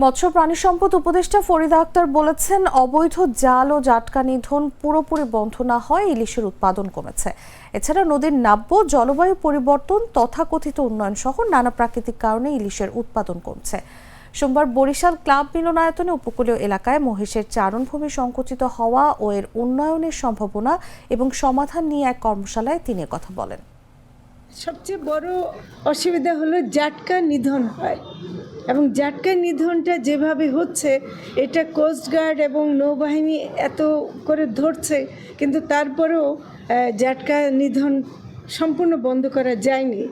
মৎস্য প্রাণী সম্পদ উপদেষ্টা ফরিদা আক্তার বলেছেন, অবৈধ জাল ও জাটকা নিধন পুরোপুরি বন্ধ না হয় ইলিশের উৎপাদন কমেছে। এছাড়া নদীর নাব্য, জলবায়ু পরিবর্তন, তথাকথিত উন্নয়ন সহ নানা প্রাকৃতিক কারণে ইলিশের উৎপাদন কমছে। সোমবার বরিশাল ক্লাব মিলনায়তনে উপকূলীয় এলাকায় মহিষের চারণভূমি সংকুচিত হওয়া ও এর উন্নয়নের সম্ভাবনা এবং সমাধান নিয়ে এক কর্মশালায় তিনি কথা বলেন। সবচেয়ে বড় অসুবিধা হলো জাটকা নিধন হয়, এবং জাটকা নিধনটা যেভাবে হচ্ছে এটা কোস্টগার্ড এবং নৌবাহিনী এত করে ধরছে, কিন্তু তারপরেও জাটকা নিধন সম্পূর্ণ বন্ধ করা যায়নি।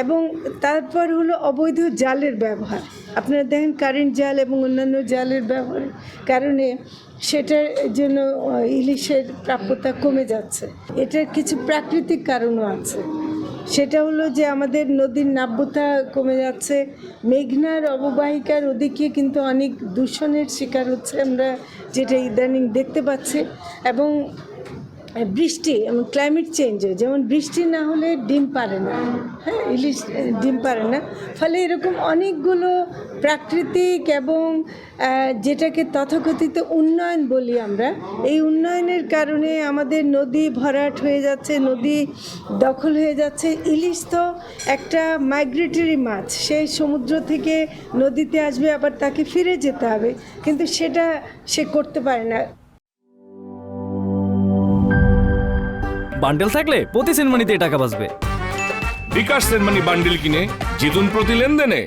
এবং তারপর হলো অবৈধ জালের ব্যবহার। আপনারা দেখেন কারেন্ট জাল এবং অন্যান্য জালের ব্যবহারের কারণে সেটার জন্য ইলিশের প্রাপ্যতা কমে যাচ্ছে। এটার কিছু প্রাকৃতিক কারণও আছে। সেটা হলো যে আমাদের নদীর নাব্যতা কমে যাচ্ছে, মেঘনার অববাহিকার ওদিকে কিন্তু অনেক দূষণের শিকার হচ্ছে আমরা, যেটা ইদানিং দেখতে পাচ্ছি। এবং বৃষ্টি এবং ক্লাইমেট চেঞ্জে, যেমন বৃষ্টি না হলে ডিম পারে না, হ্যাঁ, ইলিশ ডিম পারে না। ফলে এরকম অনেকগুলো প্রাকৃতিক এবং যেটাকে তথাকথিত উন্নয়ন বলি আমরা, এই উন্নয়নের কারণে আমাদের নদী ভরাট হয়ে যাচ্ছে, নদী দখল হয়ে যাচ্ছে। ইলিশ তো একটা মাইগ্রেটরি মাছ, সেই সমুদ্র থেকে নদীতে আসবে, আবার তাকে ফিরে যেতে হবে, কিন্তু সেটা সে করতে পারে না। বান্ডেল থাকলে প্রতি সেনমানিতে টাকা বাঁচবে। বিকাশ সেনমানি বান্ডিল কিনে জিতুন প্রতি লেনদেনে।